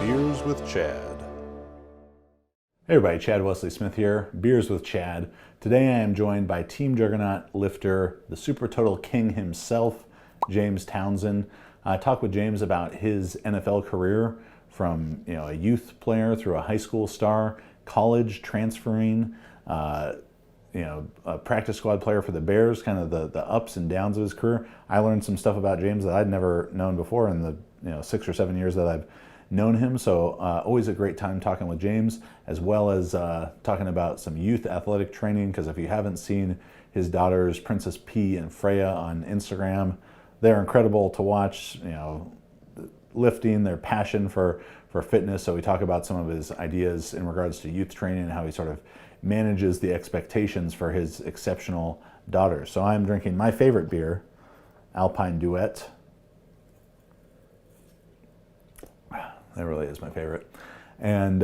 Beers with Chad. Hey everybody, Chad Wesley Smith here, Beers with Chad. Today I am joined by Team Juggernaut lifter, the Super Total King himself, James Townsend. I talked with James about his NFL career from a youth player through a high school star, college, transferring, a practice squad player for the Bears, kind of the ups and downs of his career. I learned some stuff about James that I'd never known before in the 6 or 7 years that I've known him. So always a great time talking with James, as well as talking about some youth athletic training, because if you haven't seen his daughters, Princess P and Freya, on Instagram, they're incredible to watch, lifting, their passion for fitness. So we talk about some of his ideas in regards to youth training and how he sort of manages the expectations for his exceptional daughters. So I'm drinking my favorite beer, Alpine Duet. That really is my favorite. And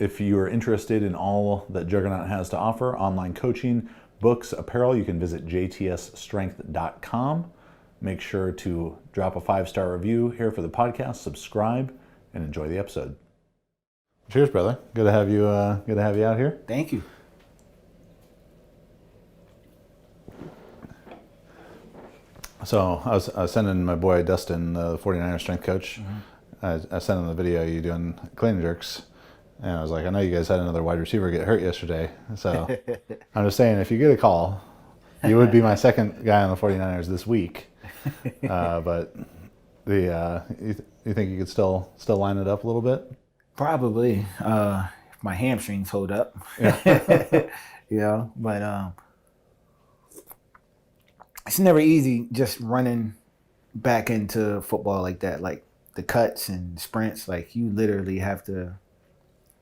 if you are interested in all that Juggernaut has to offer, online coaching, books, apparel, you can visit jtsstrength.com. Make sure to drop a 5-star review here for the podcast, subscribe, and enjoy the episode. Cheers, brother. Good to have you. Good to have you out here. Thank you. So I was sending my boy Dustin, the 49ers strength coach. Mm-hmm. I sent him the video of you doing clean and jerks, and I was like, I know you guys had another wide receiver get hurt yesterday, so I'm just saying, if you get a call, you would be my second guy on the 49ers this week. But you think you could still line it up a little bit? Probably, if my hamstrings hold up. Yeah. But it's never easy just running back into football like that, like the cuts and sprints. Like, you literally have to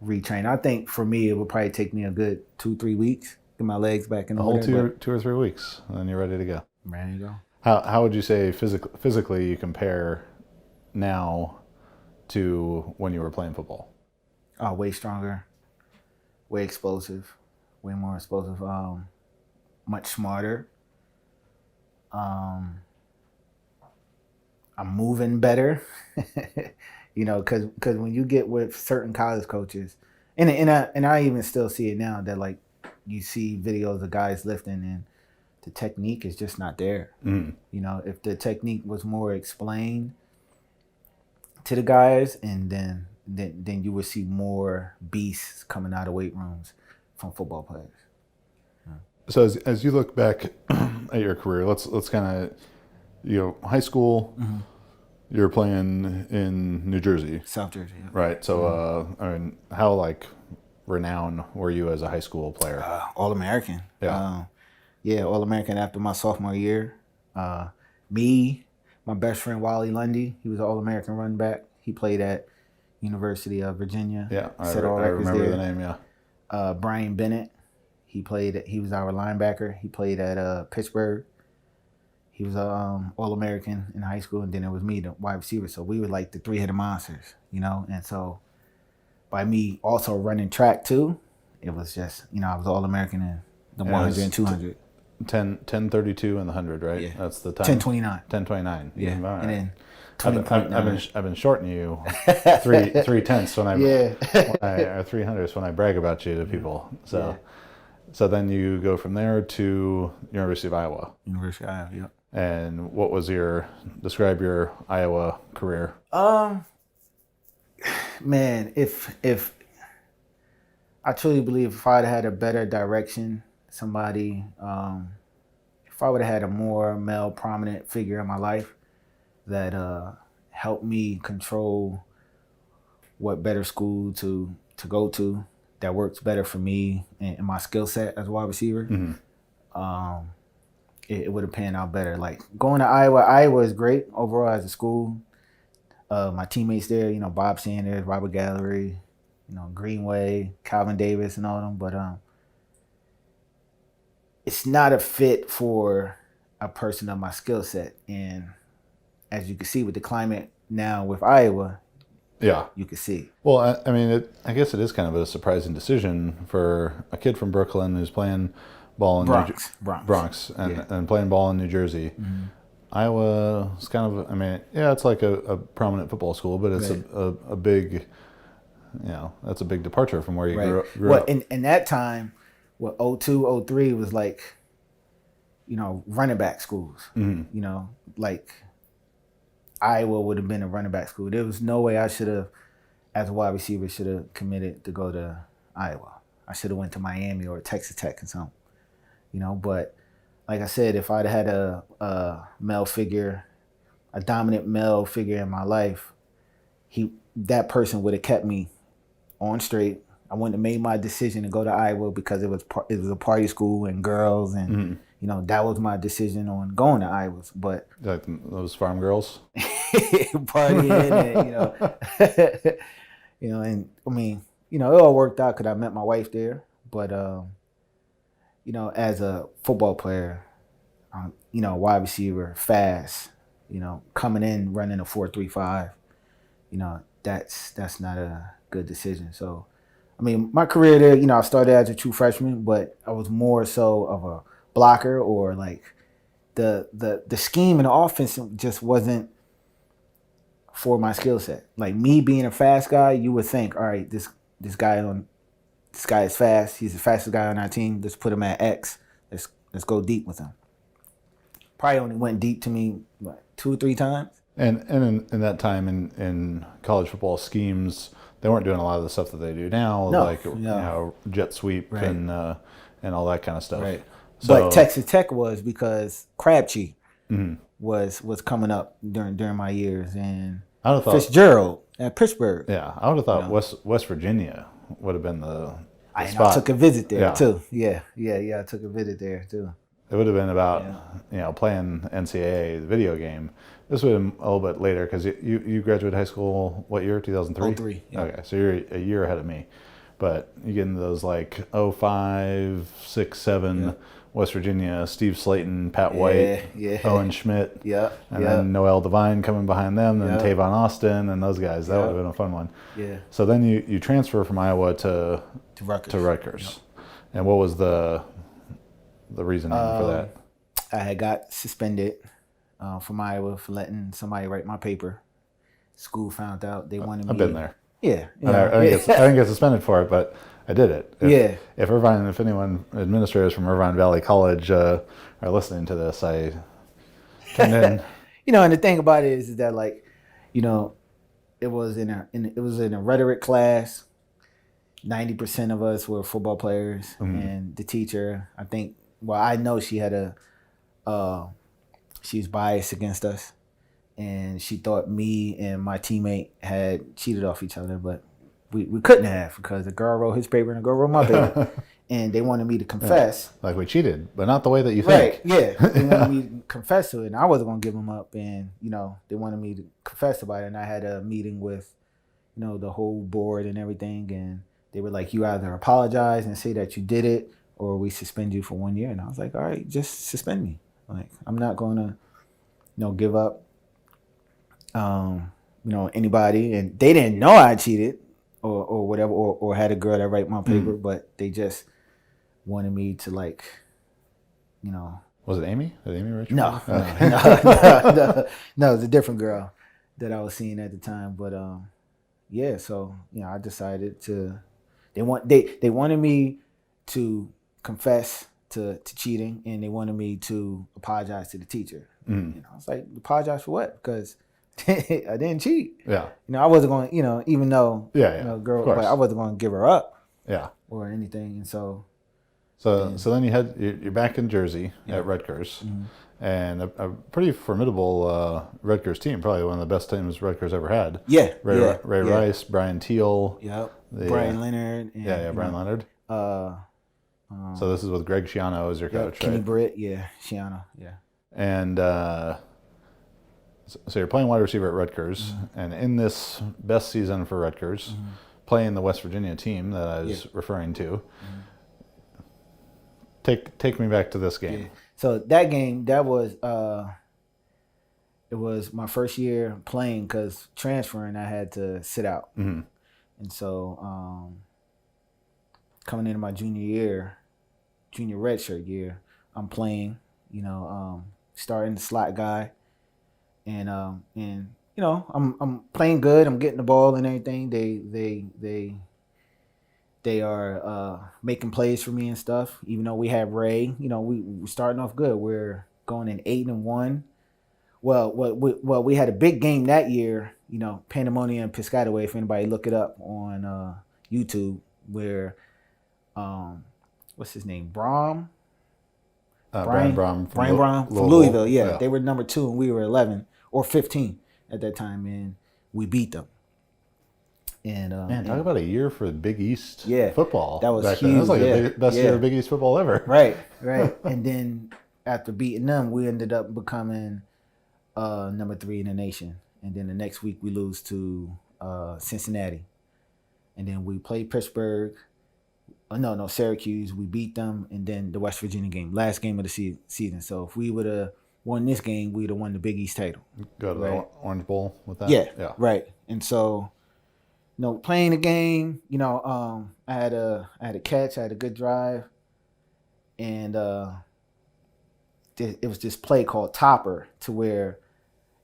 retrain. I think for me, it would probably take me a good 2-3 weeks to get my legs back in the whole 2 or 3 weeks, and then you're ready to go. Ready to go. How would you say physically you compare now to when you were playing football? Oh, way stronger, way explosive, way more explosive, much smarter. I'm moving better, because when you get with certain college coaches, and I even still see it now, that like you see videos of guys lifting and the technique is just not there. Mm. If the technique was more explained to the guys, and then you would see more beasts coming out of weight rooms from football players. Yeah. So as you look back at your career, let's kind of, high school, mm-hmm. You're playing in New Jersey. South Jersey. Yeah. Right. So, mm-hmm. How renowned were you as a high school player? All-American. Yeah. All-American after my sophomore year. Me, my best friend Wally Lundy, he was an All-American running back. He played at University of Virginia. Yeah, I remember the name, yeah. Brian Bennett, he was our linebacker. He played at Pittsburgh. He was All-American in high school, and then it was me, the wide receiver. So we were like the three-headed monsters, And so by me also running track too, it was just, I was All-American in the 100 and 200. 10:32 and the 100, right? Yeah. That's the time. 10:29. 10:29. Yeah. All right. And then 20.9. I've been shorting you 3/10 when or 300 when I brag about you to people. So then you go from there to University of Iowa. University of Iowa, yeah. And what was describe your Iowa career? Man, if I truly believe if I'd had a better direction, somebody, if I would have had a more male prominent figure in my life that helped me control what better school to go to, that works better for me and my skill set as a wide receiver, mm-hmm. It would have panned out better. Like going to Iowa is great overall as a school. My teammates there, Bob Sanders, Robert Gallery, Greenway, Calvin Davis, and all of them. But it's not a fit for a person of my skill set. And as you can see with the climate now with Iowa, yeah, you can see. Well, I guess it is kind of a surprising decision for a kid from Brooklyn who's playing ball in Bronx and playing ball in New Jersey. Iowa is kind of, I mean, yeah, it's like a prominent football school, but it's Right. a big, that's a big departure from where you Right. grew Well, up. in that time, what 02, 03 was like, running back schools. Like Iowa would have been a running back school. There was no way I should have, as a wide receiver, should have committed to go to Iowa. I should have went to Miami or Texas Tech or something. But like I said, if I'd had a male figure, a dominant male figure in my life, that person would have kept me on straight. I wouldn't have made my decision to go to Iowa because it was a party school and girls, and that was my decision on going to Iowa. But Like those farm girls. partying, and and I mean, it all worked out because I met my wife there. But as a football player, wide receiver, fast, coming in running a 4.35, that's not a good decision. So, I mean, my career there, I started as a true freshman, but I was more so of a blocker, or like the scheme and the offense just wasn't for my skill set. Like me being a fast guy, you would think, all right, this guy is fast. He's the fastest guy on our team. Let's put him at X. Let's go deep with him. Probably only went deep to me 2 or 3 times. And in that time in college football schemes, they weren't doing a lot of the stuff that they do now, like jet sweep Right. and all that kind of stuff. Right. So, But Texas Tech was because Crabtree was coming up during my years, and I would have thought, Fitzgerald at Pittsburgh. yeah, I would have thought West Virginia would have been the I spot. took a visit there Yeah. too. Yeah. I took a visit there too. It would have been about playing NCAA, the video game. This would have been a little bit later because you graduated high school what year? 2003? 03, yeah. Okay, so you're a year ahead of me. But you get into those like 05, 6, 7, West Virginia, Steve Slayton, Pat White, Owen Schmidt, and then Noel Devine coming behind them, and Tavon Austin and those guys. That would have been a fun one. Yeah. So then you transfer from Iowa to Rutgers. And what was the reasoning for that? I had got suspended from Iowa for letting somebody write my paper. School found out. They wanted me. I've been there. Yeah. I didn't get suspended for it, but I did it. If anyone, administrators from Irvine Valley College are listening to this, I turned in. And the thing about it is that, like, it was in a rhetoric class. 90% of us were football players, and the teacher, I know she had she was biased against us, and she thought me and my teammate had cheated off each other, but we couldn't have, because the girl wrote his paper and the girl wrote my paper, and they wanted me to confess. Like we cheated, but not the way that you think. Right, yeah. They wanted me to confess to it, and I wasn't going to give them up, and, they wanted me to confess about it, and I had a meeting with, the whole board and everything, and they were like, you either apologize and say that you did it, or we suspend you for 1 year. And I was like, all right, just suspend me. Like, I'm not going to, give up, anybody. And they didn't know I cheated or whatever, or had a girl that write my paper, but they just wanted me to, like, Was it Amy? Did Amy write your No, paper? no, it was a different girl that I was seeing at the time. But so I decided to. They wanted me to confess to cheating, and they wanted me to apologize to the teacher. And I was like, apologize for what? Because I didn't cheat. Yeah. I wasn't going. Even though girl, but I wasn't going to give her up. Yeah. Or anything, and so. So then you're back in Jersey at Rutgers, and a pretty formidable Rutgers team, probably one of the best teams Rutgers ever had. Yeah. Ray Rice, Brian Teal. Yep. Brian Leonard. And, Brian Leonard. So this is with Greg Schiano as your coach, Kenny right? Britt, Schiano, And so you're playing wide receiver at Rutgers, and in this best season for Rutgers, playing the West Virginia team that I was referring to. Take me back to this game. Yeah. So that game, it was my first year playing, because transferring I had to sit out, and so coming into my junior redshirt year, I'm playing, starting the slot guy, and I'm playing good. I'm getting the ball and everything. They are making plays for me and stuff. Even though we have Ray, we're starting off good. We're going in 8-1. We had a big game that year. Pandemonium and Piscataway. If anybody look it up on YouTube, where what's his name, Brian Brom Brom from Louisville. Yeah, they were number 2 and we were 11 or 15 at that time, and we beat them. And man, talk about a year for the Big East football. That was back huge. Then. That was like the best year of Big East football ever. Right. And then after beating them, we ended up becoming number 3 in the nation. And then the next week we lose to Cincinnati. And then we played Pittsburgh. No, Syracuse. We beat them. And then the West Virginia game, last game of the season. So if we would have won this game, we'd have won the Big East title. Go to the Orange Bowl with that? Yeah. Right. And so, playing the game, I had a catch, I had a good drive. And it was this play called Topper, to where,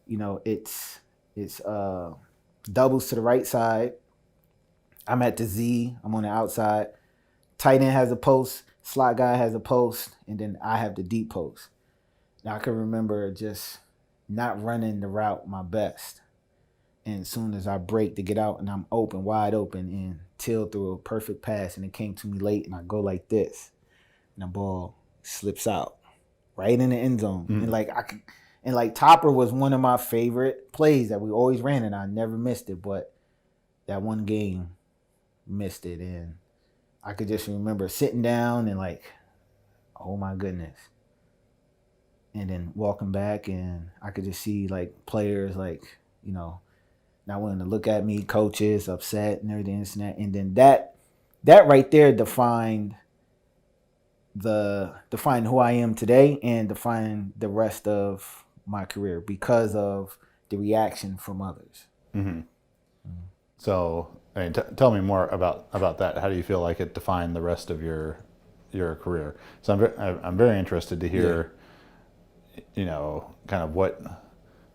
it's doubles to the right side. I'm at the Z. I'm on the outside. Tight end has a post. Slot guy has a post. And then I have the deep post. Now, I can remember just not running the route my best. And as soon as I break to get out and I'm open, wide open, and Till threw a perfect pass, and it came to me late, and I go like this. And the ball slips out right in the end zone. Mm-hmm. And Topper was one of my favorite plays that we always ran, and I never missed it. But that one game, missed it, and I could just remember sitting down and oh my goodness. And then walking back, and I could just see players not wanting to look at me, coaches upset and everything, and then that right there defined who I am today and defined the rest of my career because of the reaction from others. Mm-hmm. Mm-hmm. So, tell me more about that. How do you feel like it defined the rest of your career? So I'm very interested to hear, kind of what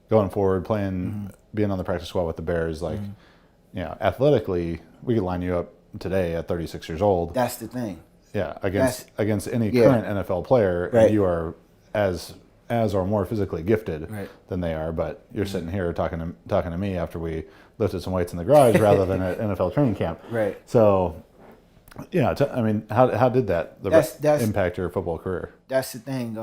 going forward, playing, being on the practice squad with the Bears, athletically, we could line you up today at 36 years old. That's the thing. Yeah, against any current NFL player, right. And you are as or more physically gifted than they are. But you're sitting here talking to me after we lifted some weights in the garage rather than at NFL training camp. Right. So, how did that impact your football career? That's the thing.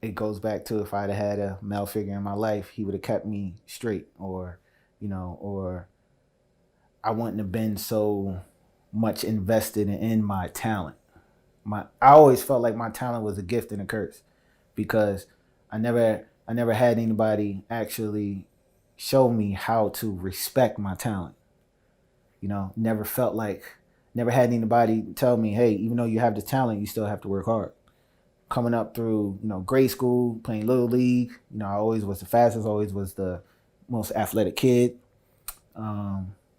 It goes back to, if I'd had a male figure in my life, he would have kept me straight, or I wouldn't have been so much invested in my talent. I always felt like my talent was a gift and a curse, because I never had anybody actually show me how to respect my talent. Never had anybody tell me, hey, even though you have the talent, you still have to work hard. Coming up through, grade school, playing Little League, I always was the fastest, always was the most athletic kid.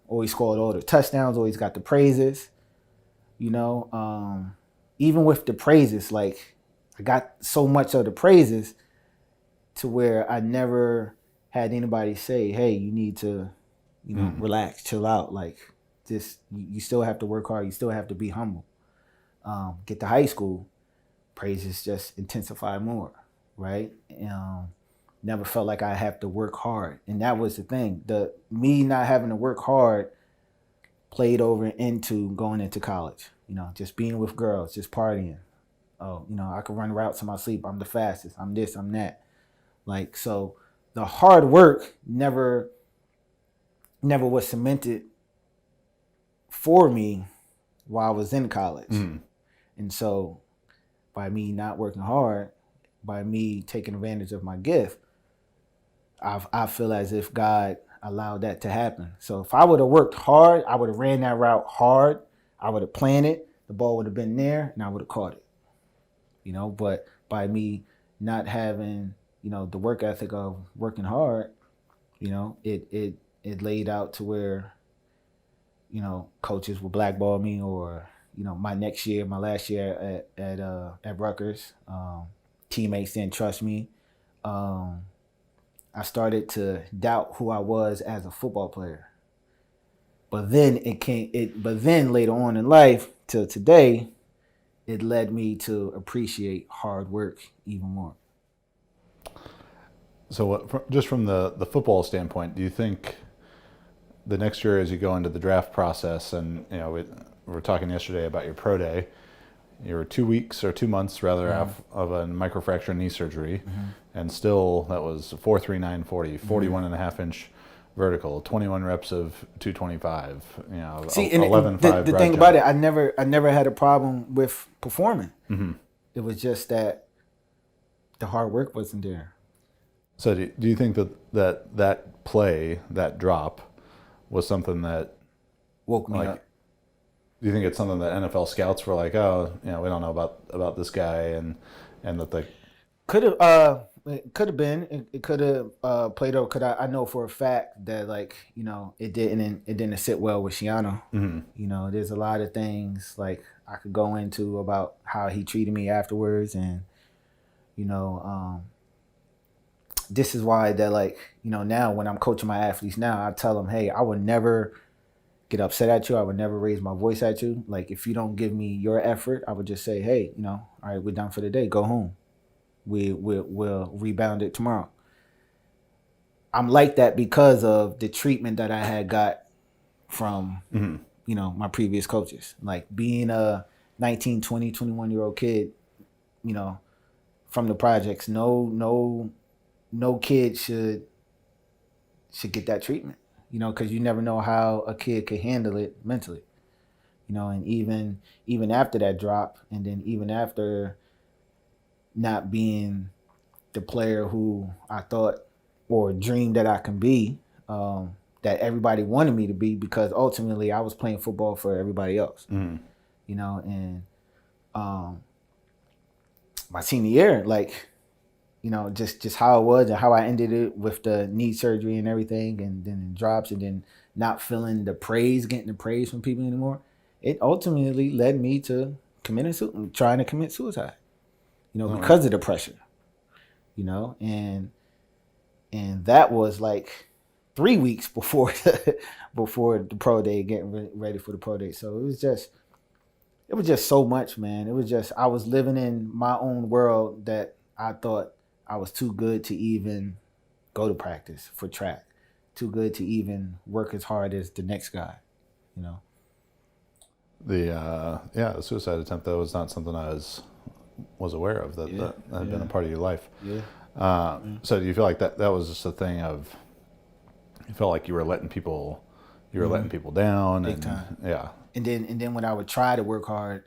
Always scored all the touchdowns, always got the praises. Even with the praises, I got so much of the praises to where I never had anybody say, hey, you need to, relax, chill out. You still have to work hard. You still have to be humble. Get to high school, praises just intensify more, right? Never felt like I have to work hard. And that was the thing. Me not having to work hard played over into going into college. Just being with girls, just partying. Oh, I could run routes in my sleep. I'm the fastest. I'm this, I'm that. So the hard work never was cemented for me while I was in college. Mm. And so by me not working hard, by me taking advantage of my gift, I feel as if God allowed that to happen. So if I would have worked hard, I would have ran that route hard, I would have planned it, the ball would have been there, and I would have caught it. But by me not having, the work ethic of working hard, it laid out to where, coaches will blackball me, or my last year at Rutgers, teammates didn't trust me. I started to doubt who I was as a football player. But then but then later on in life, till today, it led me to appreciate hard work even more. So just from the football standpoint, do you think the next year as you go into the draft process, and we were talking yesterday about your pro day, you were 2 weeks or 2 months rather of a microfracture knee surgery, and still that was 4.3940, 41 and a half inch vertical, 21 reps of 225, See, 11.5. The thing about it, I never had a problem with performing. It was just that the hard work wasn't there. So do you think that play, that drop, was something that woke me up? Do you think it's something that NFL scouts were like, oh, we don't know about this guy, and that they could have it could have been it could have played out? Because I know for a fact that it didn't sit well with Shiano. There's a lot of things like I could go into about how he treated me afterwards, and this is why that now when I'm coaching my athletes now, I tell them, hey, I would never get upset at you. I would never raise my voice at you. Like, if you don't give me your effort, I would just say, hey, all right, we're done for the day. Go home. We'll rebound it tomorrow. I'm like that because of the treatment that I had got from, my previous coaches. Like, being a 19, 20, 21-year-old kid, from the projects, no kid should get that treatment. Because you never know how a kid could handle it mentally, and even after that drop, and then even after not being the player who I thought or dreamed that I can be, that everybody wanted me to be, because ultimately I was playing football for everybody else, and my senior year, just how it was and how I ended it with the knee surgery and everything, and then drops, and then not feeling getting the praise from people anymore. It ultimately led me to trying to commit suicide, because of the pressure, and that was like 3 weeks before before the pro day, getting ready for the pro day. So it was just so much, man. It was just, I was living in my own world that I thought I was too good to even go to practice for track, too good to even work as hard as the next guy, The suicide attempt, though, was not something I was aware of that had been a part of your life. So do you feel like that was just a thing of, you felt like you were letting people down? Big time. And then when I would try to work hard,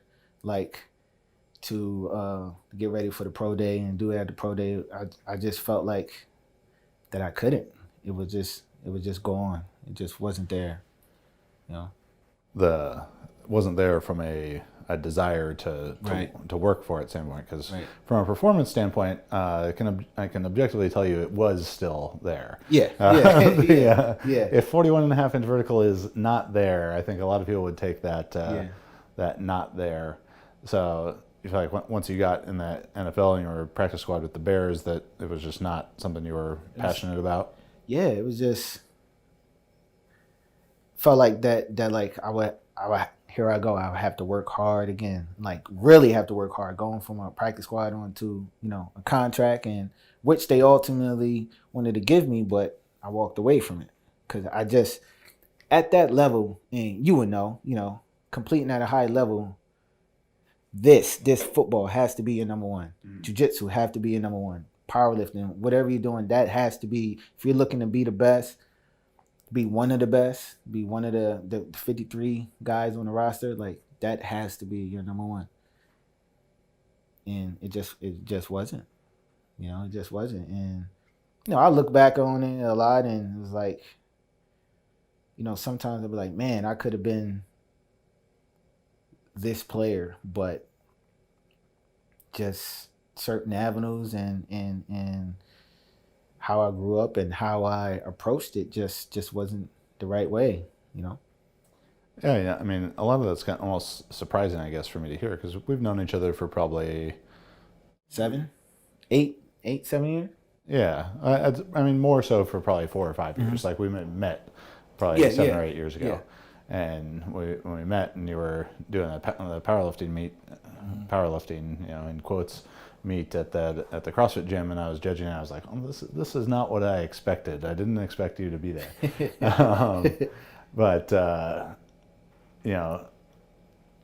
to get ready for the pro day and do it at the pro day, I just felt like that I couldn't. It would just go on. It just wasn't there, Wasn't there from a desire to work for it standpoint, because from a performance standpoint, I can objectively tell you it was still there. If 41 and a half inch vertical is not there, I think a lot of people would take that that not there. So you feel like once you got in the NFL and you were practice squad with the Bears, that it was just not something you were passionate about? Yeah, it was just, felt like that I would here I go. I would have to work hard again, really have to work hard, going from a practice squad on to, a contract, and which they ultimately wanted to give me, but I walked away from it because I just, at that level, and you would know, completing at a high level, this football has to be your number one. Jiu-jitsu have to be your number one. Powerlifting, whatever you're doing, that has to be, if you're looking to be the best, be one of the best, be one of the 53 guys on the roster, that has to be your number one. And it just wasn't. It just wasn't. And I look back on it a lot, and it was like, sometimes I'd be like, man, I could have been this player, but just certain avenues and how I grew up and how I approached it just wasn't the right way, Yeah. I mean, a lot of that's kind of almost surprising, I guess, for me to hear, because we've known each other for probably 7 years. Yeah, I mean more so for probably 4 or 5 years. Like we met probably Yeah, 7 or 8 years yeah. ago, and when we met and you were doing the powerlifting meet, powerlifting, in quotes, meet at the CrossFit gym, and I was judging, and I was like, oh, this is not what I expected. I didn't expect you to be there. But you know,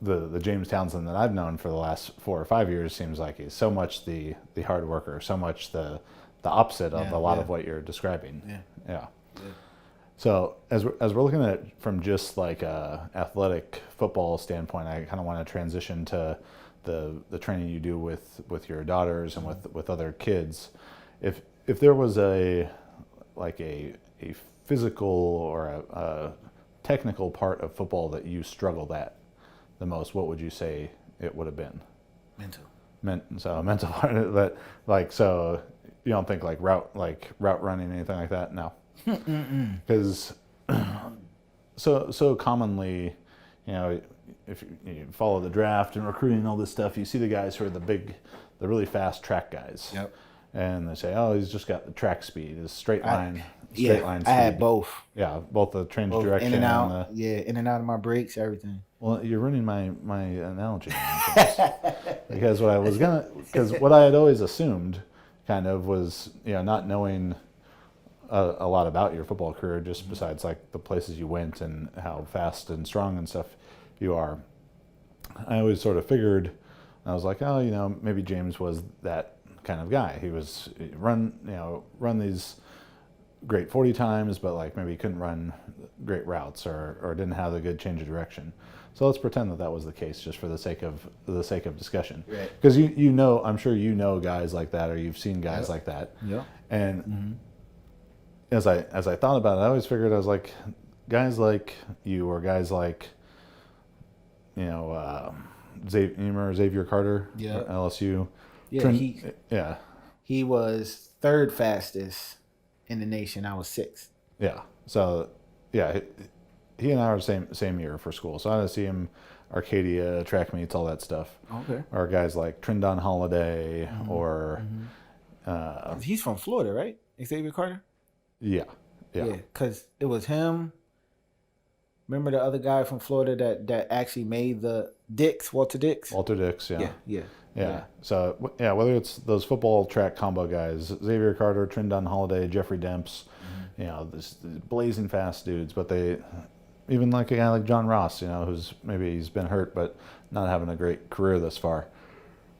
the James Townsend that I've known for the last 4 or 5 years seems like he's so much the hard worker, so much the opposite of Yeah, a lot yeah. of what you're describing. Yeah. Yeah. Yeah. So as we're looking at it from just like a athletic football standpoint, I kind of want to transition to the training you do with your daughters and with other kids. If there was a physical or a technical part of football that you struggled at the most, what would you say it would have been? Mental. So mental part of that, like, so you don't think like route running, anything like that? No. Because so commonly, if you follow the draft and recruiting and all this stuff, you see the guys who are the really fast track guys. Yep. And they say, oh, he's just got the track speed, his straight line speed. I had both. Yeah, both the change Both direction in and out. and In and out of my breaks, everything. well, you're ruining my analogy because what I had always assumed kind of was, not knowing a lot about your football career, just besides like the places you went and how fast and strong and stuff you are. I always sort of figured, I was like, oh, maybe James was that kind of guy. He was run these great 40 times, but like maybe he couldn't run great routes or didn't have a good change of direction. So let's pretend that was the case, just for the sake of discussion. Right. Because I'm sure guys like that, or you've seen guys like that. Yeah. And as I thought about it, I always figured, I was like, guys like you, or guys like, Xavier Carter, Yeah. LSU. Yeah, he was third fastest in the nation. I was sixth. Yeah. So, yeah, he and I were same year for school. So I had to see him Arcadia, track meets, all that stuff. Okay. Or guys like Trindon Holiday, or He's from Florida, right? Xavier Carter. Yeah. Because it was him. Remember the other guy from Florida that actually made the Walter Dix? Walter Dix, yeah. Yeah. So, whether it's those football track combo guys, Xavier Carter, Trindon Holiday, Jeffrey Demps, this blazing fast dudes, but they, even like a guy like John Ross, who's maybe he's been hurt, but not having a great career thus far.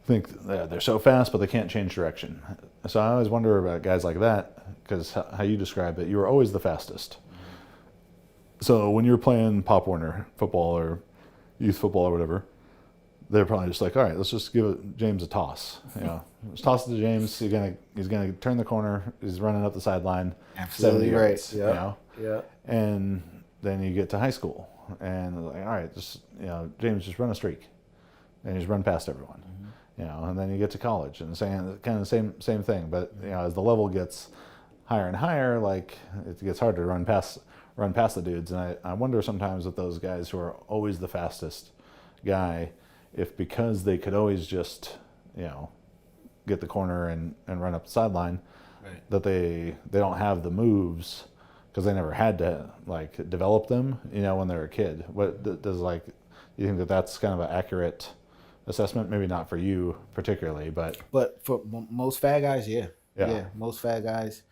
I think they're so fast, but they can't change direction. So I always wonder about guys like that, because how you describe it, you were always the fastest. So when you're playing Pop Warner football or youth football or whatever, they're probably just like, all right, let's just give James a toss. Just toss it to James. He's gonna turn the corner. He's running up the sideline. Absolutely 70 yards, right. Yeah. And then you get to high school, and they're like, all right, just James, just run a streak, and you just run past everyone. And then you get to college, and kind of the same thing. But as the level gets higher and higher, like it gets harder to run past the dudes. And I wonder sometimes with those guys who are always the fastest guy, if because they could always just get the corner and run up the sideline, right, that they don't have the moves because they never had to like develop them when they were a kid. What does you think that's kind of an accurate assessment? Maybe not for you particularly, but for most fat guys, yeah, Yeah. most fat guys,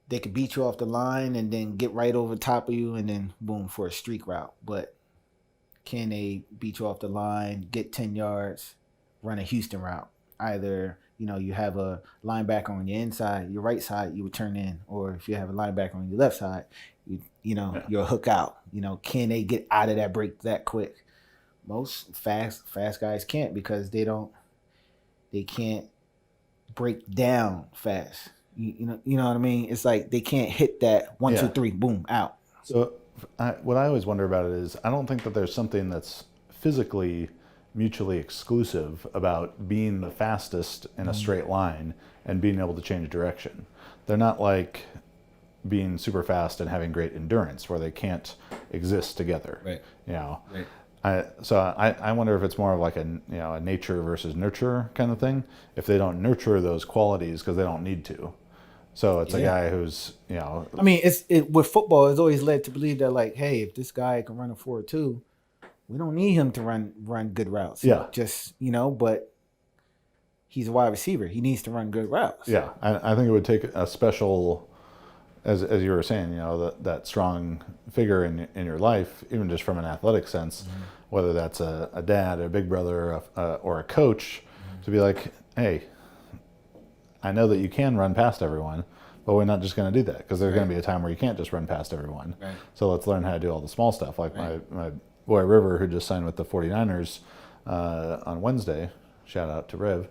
they could beat you off the line and then get right over top of you and then boom for a streak route. But can they beat you off the line, get 10 yards, run a Houston route? Either, you have a linebacker on your inside, your right side, you would turn in. Or if you have a linebacker on your left side, you'll hook out. Can they get out of that break that quick? Most fast guys can't, because they can't break down fast. You know what I mean? It's like they can't hit that 1, 2, 3, boom, out. So what I always wonder about it is, I don't think that there's something that's physically mutually exclusive about being the fastest in a straight line and being able to change direction. They're not like being super fast and having great endurance, where they can't exist together. Right. Right. I wonder if it's more of like a nature versus nurture kind of thing. If they don't nurture those qualities because they don't need to, so it's a guy who's I mean, with football, it's always led to believe that like, hey, if this guy can run a 4.2, we don't need him to run good routes. Yeah. Just but he's a wide receiver. He needs to run good routes. Yeah, I think it would take a special, as you were saying, that strong figure in your life, even just from an athletic sense, whether that's a dad, a big brother, or a coach, to be like, hey, I know that you can run past everyone, but we're not just going to do that because there's going to be a time where you can't just run past everyone. Right. So let's learn how to do all the small stuff. Like my boy River, who just signed with the 49ers on Wednesday, shout out to Riv.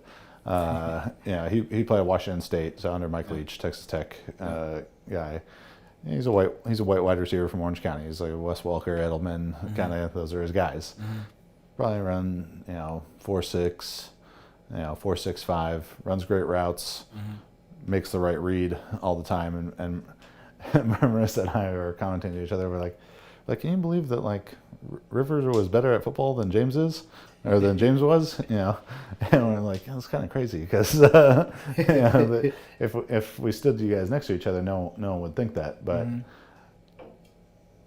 He played at Washington State, so under Mike Leach, Texas Tech guy. He's a white wide receiver from Orange County. He's like Wes Welker, Edelman, kind of. Those are his guys. Probably run 4.6, 4.65. Runs great routes. Makes the right read all the time. And Marissa and I were commenting to each other. We're like, can you believe that like Rivers was better at football than James is? Or than James was, and we're like, that's kind of crazy because if we stood you guys next to each other, no one would think that. But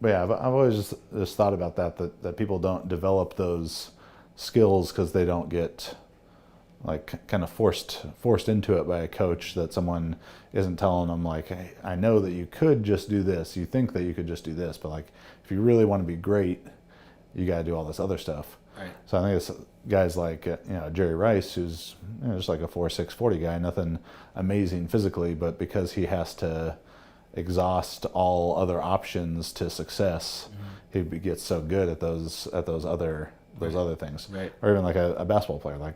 yeah, I've always just thought about that people don't develop those skills because they don't get like kind of forced into it by a coach, that someone isn't telling them like, hey, I know that you could just do this. You think that you could just do this, but like if you really want to be great, you got to do all this other stuff. Right. So I think it's guys like Jerry Rice, who's just like a 4.6 40 guy, nothing amazing physically, but because he has to exhaust all other options to success, he gets so good at those other things. Right. Or even like a basketball player, like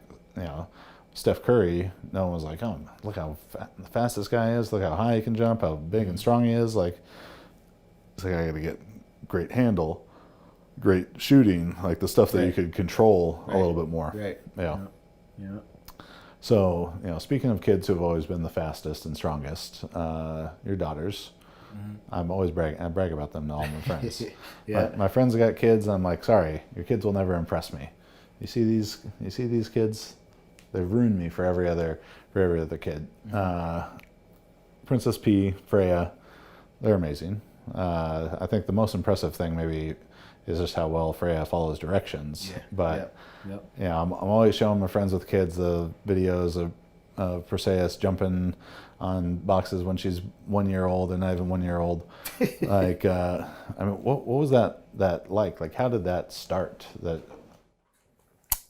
Steph Curry. No one was like, oh, look how fast this guy is, look how high he can jump, how big and strong he is. Like, it's like I got to get great handle. Great shooting, like the stuff that you could control a little bit more. Right. Yeah. Yeah. So, speaking of kids who have always been the fastest and strongest, your daughters, I brag about them to all my friends. My friends got kids. I'm like, sorry, your kids will never impress me. You see these kids? They've ruined me for every other kid. Princess P, Freya, they're amazing. I think the most impressive thing maybe is just how well Freya follows directions. I'm always showing my friends with kids the videos of Perseus jumping on boxes when she's 1 year old and not even 1 year old. Like, what was that like? Like, how did that start? That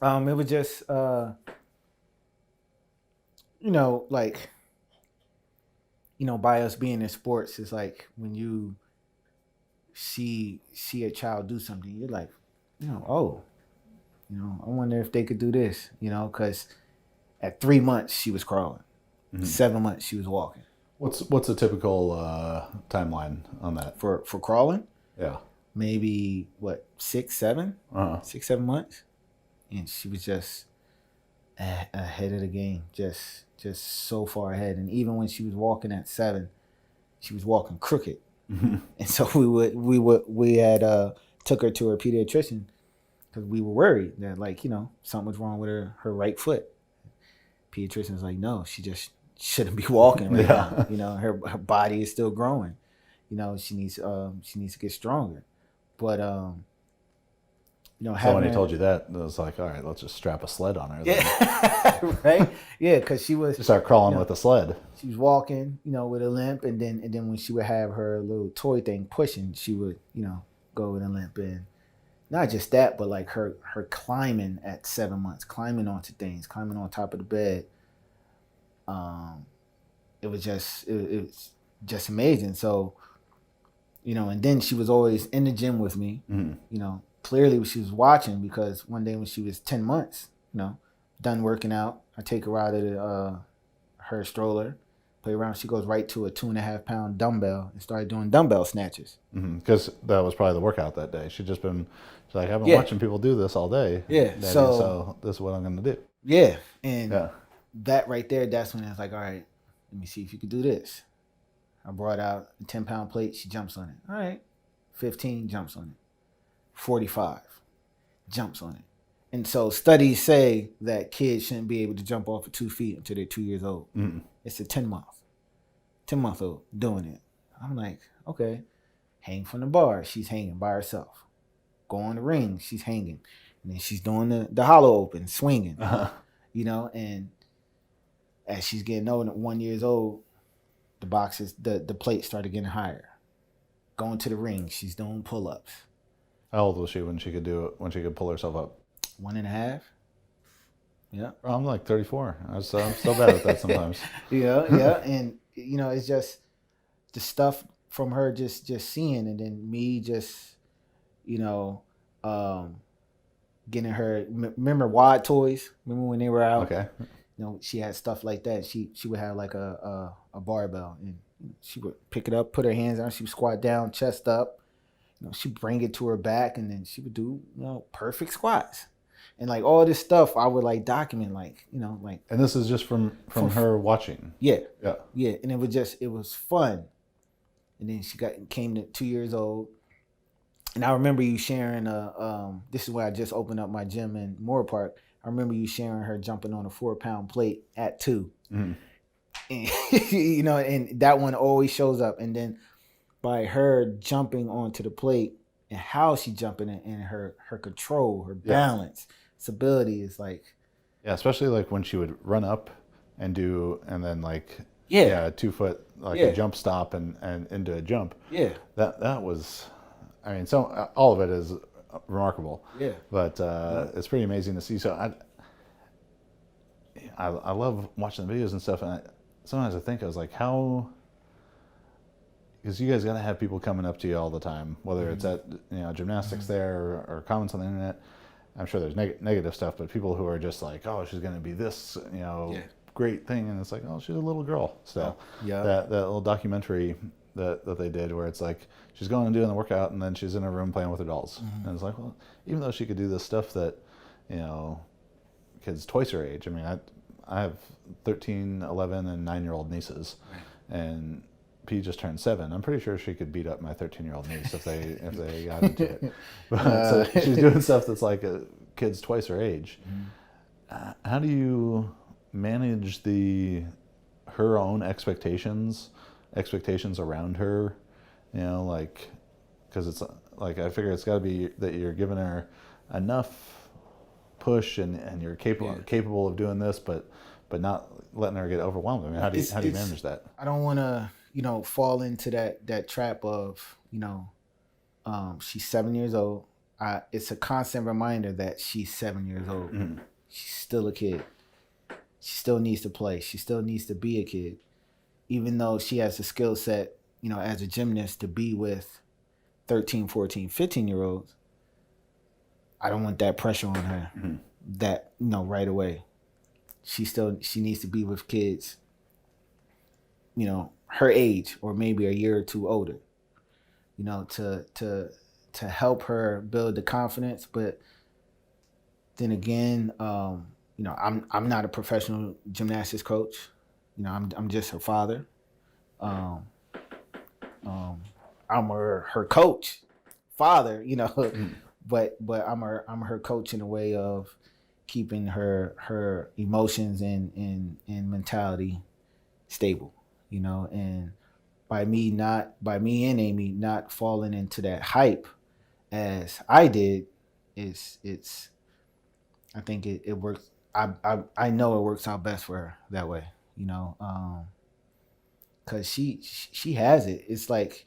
it was just by us being in sports, it's like when you see a child do something, you're like, I wonder if they could do this, because at 3 months she was crawling, 7 months she was walking. What's a typical timeline on that for crawling? Yeah, maybe 6, 7, 6, 7 months, and she was just ahead of the game, just so far ahead. And even when she was walking at 7, she was walking crooked. And so we had took her to her pediatrician because we were worried that something was wrong with her right foot. Pediatrician's like, no, she just shouldn't be walking right now. Her body is still growing. She needs to get stronger. But so when he told you that, it was like, all right, let's just strap a sled on her. Yeah, right. Yeah, because she was just start crawling with a sled. She was walking, with a limp, and then when she would have her little toy thing pushing, she would, go with a limp. And not just that, but like her climbing at 7 months, climbing onto things, climbing on top of the bed. It was just amazing. So, and then she was always in the gym with me. Clearly she was watching, because one day when she was 10 months, done working out, I take her out of her stroller, play around. She goes right to a 2.5 pound dumbbell and started doing dumbbell snatches. Because that was probably the workout that day. She's like, I've been watching people do this all day. Yeah. Daddy, so this is what I'm going to do. Yeah. And that right there, that's when I was like, all right, let me see if you could do this. I brought out a 10 pound plate. She jumps on it. All right. 15, jumps on it. 45. jumps on it. And so studies say that kids shouldn't be able to jump off of 2 feet until they're 2 years old. It's a 10-month-old doing it. I'm like, okay, hang from the bar. She's hanging by herself. Go on the ring. She's hanging. And then she's doing the hollow open, swinging, and as she's getting older, 1 year old, the boxes, the plates started getting higher. Going to the ring, she's doing pull-ups. How old was she when she could do it? When she could pull herself up? 1.5. Yeah. I'm like 34. I'm still bad at that sometimes. Yeah, and it's just the stuff from her just seeing, and then me just getting her. Remember Wad Toys? Remember when they were out? Okay. She had stuff like that. She would have like a barbell, and she would pick it up, put her hands on. She would squat down, chest up. She'd bring it to her back, and then she would do perfect squats. And like all this stuff, I would like document, like. And this is just from her watching. Yeah. And it was fun. And then she came to 2 years old, and I remember you sharing. This is where I just opened up my gym in Moore Park. I remember you sharing her jumping on a 4-pound plate at 2. And, and that one always shows up. And then by her jumping onto the plate and how she jumping it, and her control, her balance, stability is like. Yeah, especially like when she would run up and then like 2 foot a jump stop and into a jump. Yeah. That was, I mean, so all of it is remarkable. Yeah. But it's pretty amazing to see. So I love watching the videos and stuff, and sometimes I think I was like, how. Because you guys got to have people coming up to you all the time, whether it's at gymnastics there or comments on the internet. I'm sure there's negative stuff, but people who are just like, oh, she's going to be this, great thing, and it's like, oh, she's a little girl still. Yeah. That little documentary that they did where it's like she's going and doing the workout, and then she's in her room playing with her dolls, and it's like, well, even though she could do this stuff that kids twice her age. I mean, I have 13, 11, and 9-year-old nieces, and P just turned 7. I'm pretty sure she could beat up my 13-year-old niece if they got into it. But, so she's doing stuff that's like kids twice her age. How do you manage her own expectations around her? Because it's like I figure it's got to be that you're giving her enough push and you're capable of doing this, but not letting her get overwhelmed. I mean, how do you manage that? I don't want to. Fall into that trap of, she's 7 years old. It's a constant reminder that she's 7 years old. She's still a kid. She still needs to play. She still needs to be a kid. Even though she has the skill set, as a gymnast to be with 13, 14, 15-year-olds, I don't want that pressure on her that, right away. She needs to be with kids, her age or maybe a year or two older, to help her build the confidence. But then again, I'm not a professional gymnastics coach. I'm just her father. I'm her coach, father. But I'm her coach in a way of keeping her emotions and mentality stable. And by me and Amy not falling into that hype as I did, I think it works. I know it works out best for her that way, because she has it. It's like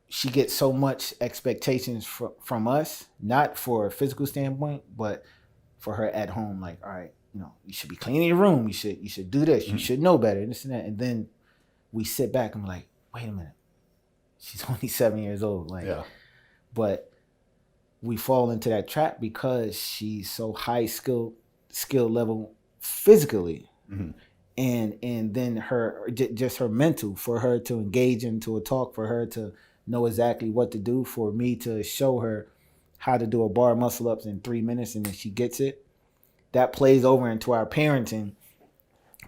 she gets so much expectations from us, not for a physical standpoint, but for her at home. Like, all right, you should be cleaning your room. You should do this. You should know better. This and that. And then we sit back and we're like, wait a minute, she's only 7 years old. Like, but we fall into that trap because she's so high skill level physically, and then her just her mental, for her to engage into a talk, for her to know exactly what to do, for me to show her how to do a bar muscle ups in 3 minutes, and then she gets it. That plays over into our parenting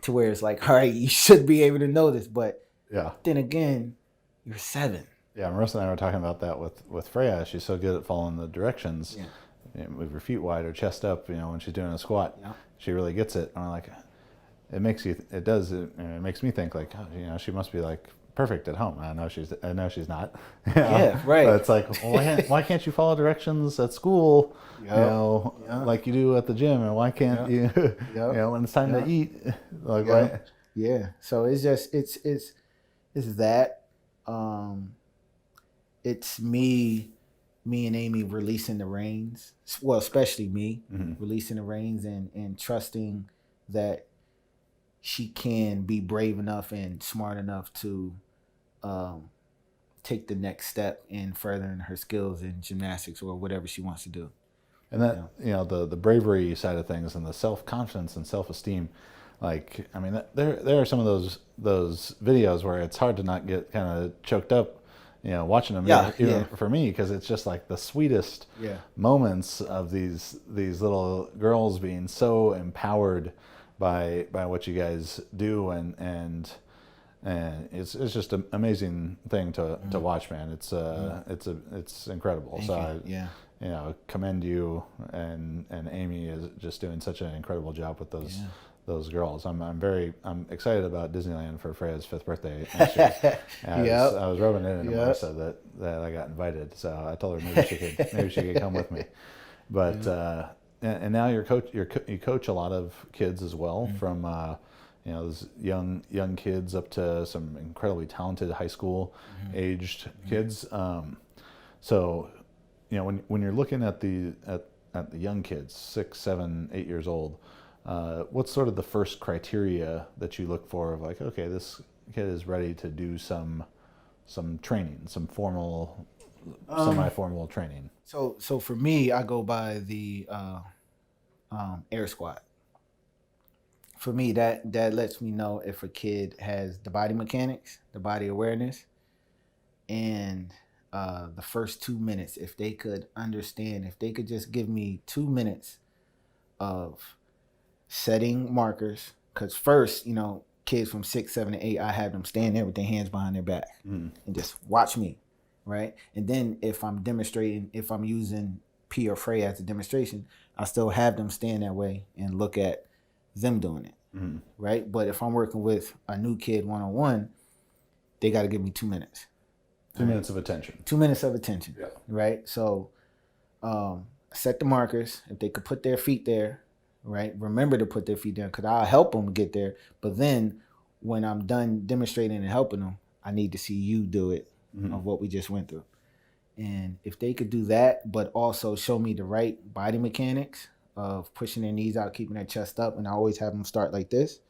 to where it's like, all right, you should be able to know this. But then again, you're 7. Yeah, Marissa and I were talking about that with Freya. She's so good at following the directions. move your feet wide or chest up, when she's doing a squat. Yeah. She really gets it. And I'm like, it makes me think like, oh, she must be like perfect at home. I know she's not. Yeah, right. But it's like, well, why can't you follow directions at school, like you do at the gym? And why can't you, when it's time to eat, like, why? Yeah. So it's just, it's that, it's me and Amy releasing the reins. Well, especially me releasing the reins and trusting that she can be brave enough and smart enough to take the next step in furthering her skills in gymnastics or whatever she wants to do. And that, the bravery side of things and the self-confidence and self-esteem, like, I mean, there are some of those videos where it's hard to not get kind of choked up, watching them, even for me, because it's just like the sweetest moments of these little girls being so empowered by what you guys do, and it's just an amazing thing to watch, man. It's incredible. Commend you, and Amy is just doing such an incredible job with those girls. I'm excited about Disneyland for Freya's 5th birthday next year. I was rubbing it in Melissa that I got invited, so I told her maybe she could come with me. But and now you coach a lot of kids as well, from those young kids up to some incredibly talented high school aged kids. So when you're looking at the young kids, 6, 7, 8 years old, what's sort of the first criteria that you look for of like, okay, this kid is ready to do some training, some formal, semi-formal training? So for me, I go by the air squat. For me, that lets me know if a kid has the body mechanics, the body awareness, and the first 2 minutes, if they could understand, if they could just give me 2 minutes of setting markers. Because first, kids from 6, 7, and 8, I have them stand there with their hands behind their back and just watch me, right? And then if I'm demonstrating, if I'm using P or Frey as a demonstration, I still have them stand that way and look at them doing it, right? But if I'm working with a new kid one-on-one, they got to give me 2 minutes. 2 minutes of attention. 2 minutes of attention, right? So set the markers. If they could put their feet there, right? Remember to put their feet down, because I'll help them get there. But then when I'm done demonstrating and helping them, I need to see you do it of what we just went through. And if they could do that, but also show me the right body mechanics of pushing their knees out, keeping their chest up, and I always have them start like this,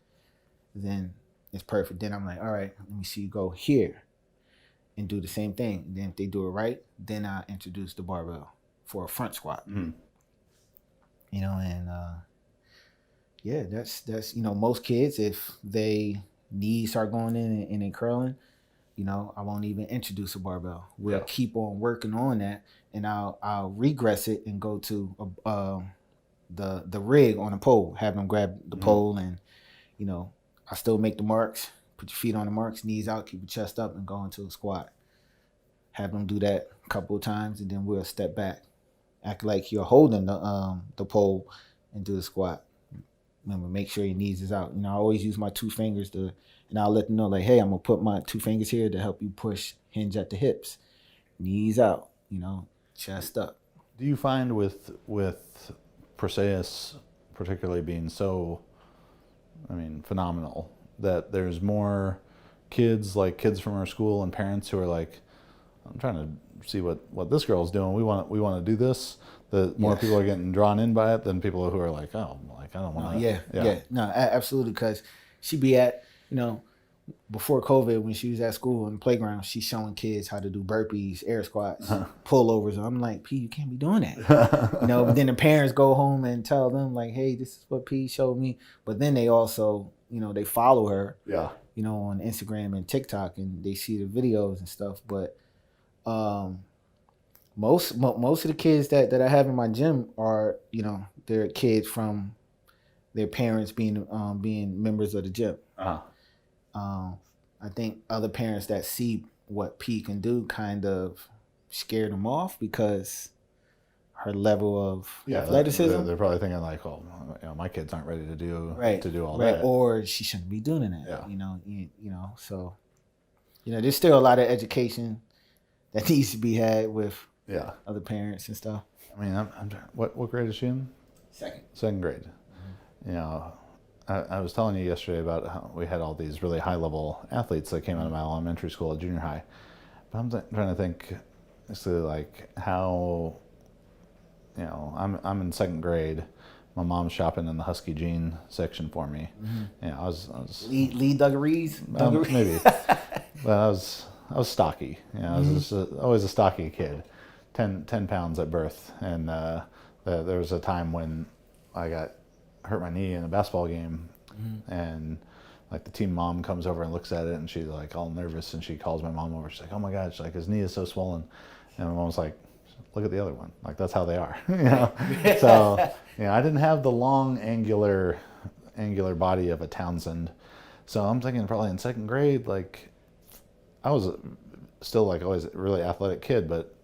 then it's perfect. Then I'm like, all right, let me see you go here and do the same thing. And then if they do it right, then I introduce the barbell for a front squat. And that's most kids, if they knees start going in and then curling, I won't even introduce a barbell. We'll keep on working on that, and I'll regress it and go to the rig on a pole, have them grab the pole, and I still make the marks, put your feet on the marks, knees out, keep your chest up, and go into a squat. Have them do that a couple of times, and then we'll step back, act like you're holding the pole, and do the squat. Remember, make sure your knees is out. I always use my 2 fingers and I'll let them know, like, hey, I'm gonna put my 2 fingers here to help you push, hinge at the hips, knees out, chest up. Do you find with Perseus particularly being so, phenomenal, that there's more kids from our school and parents who are like, I'm trying to see what this girl's doing. We want to do this. The more people are getting drawn in by it than people who are like, oh, like, I don't want to. No, absolutely. Because she be at, before COVID, when she was at school in the playground, she's showing kids how to do burpees, air squats, pullovers. And I'm like, P, you can't be doing that. But then the parents go home and tell them, like, hey, this is what P showed me. But then they also, they follow her, on Instagram and TikTok, and they see the videos and stuff. But most of the kids that I have in my gym are, they're kids from their parents being members of the gym. I think other parents that see what P can do kind of scared them off, because her level of Yeah, athleticism. they're probably thinking like, oh, my kids aren't ready to do all right. that, Or she shouldn't be doing that. Yeah. So there's still a lot of education that needs to be had with other parents and stuff. I mean, what grade is she in? Second grade. I was telling you yesterday about how we had all these really high level athletes that came out of my elementary school at junior high. But I'm trying to think, basically, like how, I'm in second grade. My mom's shopping in the Husky Jean section for me. I was Lee Dungarees, maybe, but I was stocky. I was just always a stocky kid, 10 pounds at birth, and there was a time when I hurt my knee in a basketball game, and like the team mom comes over and looks at it, and she's like all nervous, and she calls my mom over. She's like, "Oh my God!" She's like, "His knee is so swollen," and my mom's like, "Look at the other one. Like that's how they are." So I didn't have the long angular body of a Townsend, so I'm thinking probably in second grade, like I was still like always a really athletic kid, but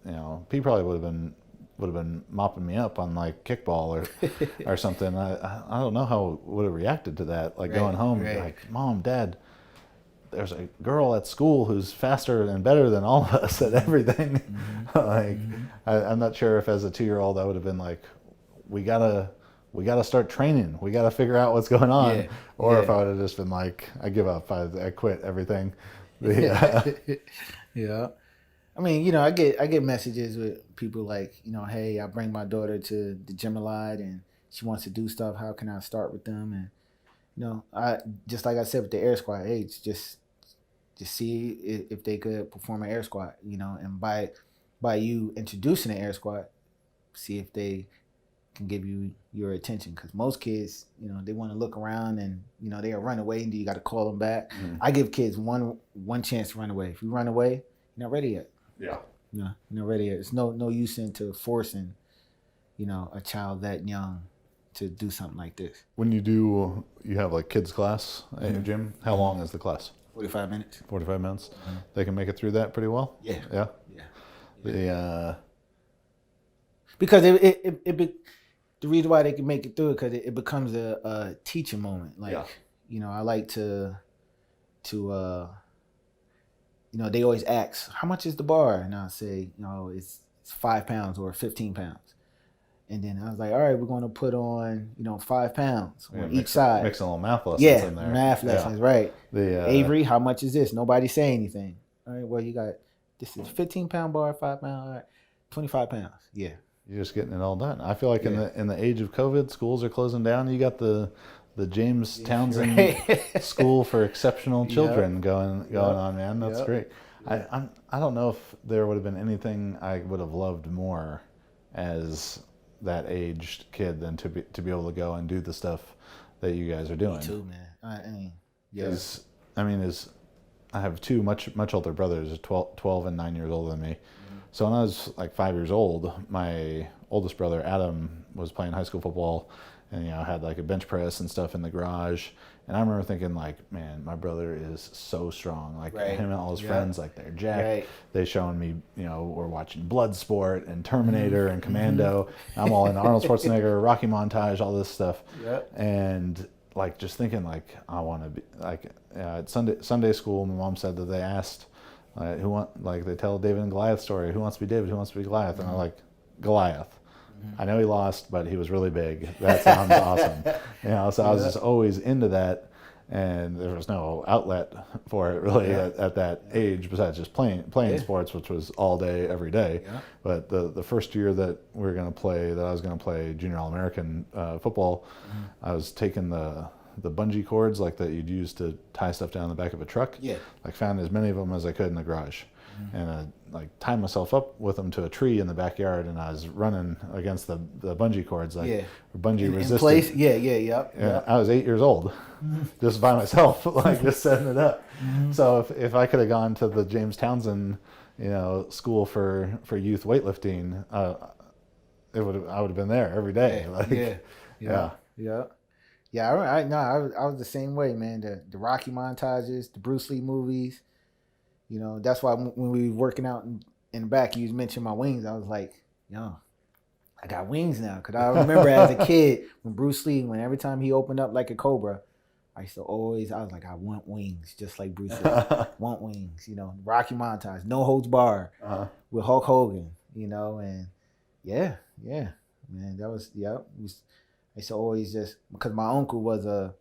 P probably would have been mopping me up on like kickball or something. I don't know how would have reacted to that. Like going home, like, Mom, Dad, there's a girl at school who's faster and better than all of us at everything. I'm not sure if as a 2-year-old I would have been like, we gotta start training. We gotta figure out what's going on. Or if I would have just been like, I give up. I quit everything. Yeah. I mean, I get messages with people like, hey, I bring my daughter to the gym a lot and she wants to do stuff. How can I start with them? And, I just like I said with the air squat, hey, just see if they could perform an air squat, and by you introducing an air squat, see if they can give you your attention. Because most kids, they want to look around and, they'll run away and you got to call them back. I give kids one chance to run away. If you run away, you're not ready yet. Yeah. You're not ready yet. It's no use into forcing, a child that young to do something like this. When you have like kids class at your gym, how long is the class? 45 minutes. 45 minutes. They can make it through that pretty well? Yeah. Yeah. Because the reason why they can make it through it because it becomes a teaching moment. Like, I like to they always ask, how much is the bar? And I'll say, it's 5 pounds or 15 pounds. And then I was like, all right, we're going to put on, 5 pounds on each side. Mix a little math lessons in there. Math lessons, right. Avery, how much is this? Nobody say anything. All right, well, you got, this is 15-pound bar, 5 pound, all right, 25 pounds. Yeah. You're just getting it all done. I feel like in the age of COVID, schools are closing down. You got the James Townsend School for Exceptional Children going on, man. That's great. I don't know if there would have been anything I would have loved more as that aged kid than to be able to go and do the stuff that you guys are doing. Me too, man. I have two much older brothers, 12 and 9 years older than me. So when I was like 5 years old, my oldest brother Adam was playing high school football, and had like a bench press and stuff in the garage. And I remember thinking like, man, my brother is so strong. Like him and all his friends, like they're jacked. Right. They showing me, we're watching Bloodsport and Terminator and Commando. I'm all in Arnold Schwarzenegger, Rocky Montage, all this stuff. And like just thinking like I want to be like at Sunday school. My mom said that they asked they tell David and Goliath story. Who wants to be David? Who wants to be Goliath? And I'm like, Goliath. I know he lost, but he was really big. That sounds awesome. So I was just always into that, and there was no outlet for it really at that age besides just playing sports, which was all day, every day. But the first year that I was going to play junior All-American football, I was taking the bungee cords like that you'd use to tie stuff down the back of a truck. Like found as many of them as I could in the garage. And I tied myself up with them to a tree in the backyard, and I was running against the bungee cords, bungee resistant. In place? Yeah. I was 8 years old, just by myself, like just setting it up. So if I could have gone to the James Townsend, school for youth weightlifting, I would have been there every day. Yeah, I was the same way, man. The Rocky montages, the Bruce Lee movies. That's why when we were working out in the back, you mentioned my wings. I was like, I got wings now. Because I remember as a kid, when Bruce Lee, when every time he opened up like a cobra, I was like, I want wings, just like Bruce Lee. Want wings, you know. Rocky montage, no holds barred with Hulk Hogan, you know, and yeah, man, that was, I used to always just, because my uncle was a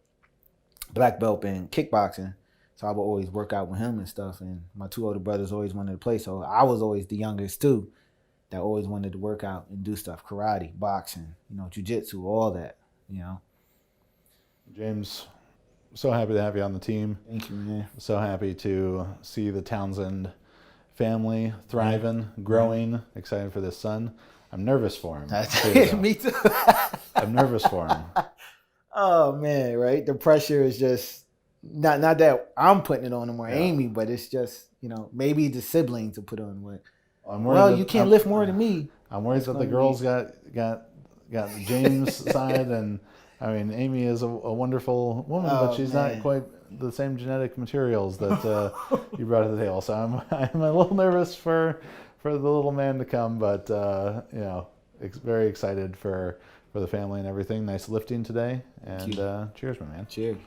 black belt in kickboxing, so I would always work out with him and stuff, and my 2 older brothers always wanted to play, so I was always the youngest too, that always wanted to work out and do stuff, karate, boxing, you know, jiu-jitsu, all that, you know. James, so happy to have you on the team. Thank you, man. So happy to see the Townsend family thriving, growing, excited for this son. I'm nervous for him. Me too. I'm nervous for him. Oh man, right? The pressure is just not that I'm putting it on him or Amy, but it's just, you know, maybe the siblings to put on what. Well, you can't lift more than me. I'm worried that the girls got James' side, and I mean, Amy is a wonderful woman, but she's not quite the same genetic materials that you brought to the table. So I'm a little nervous for the little man to come, but you know, very excited for the family and everything. Nice lifting today, and cheers, my man. Cheers.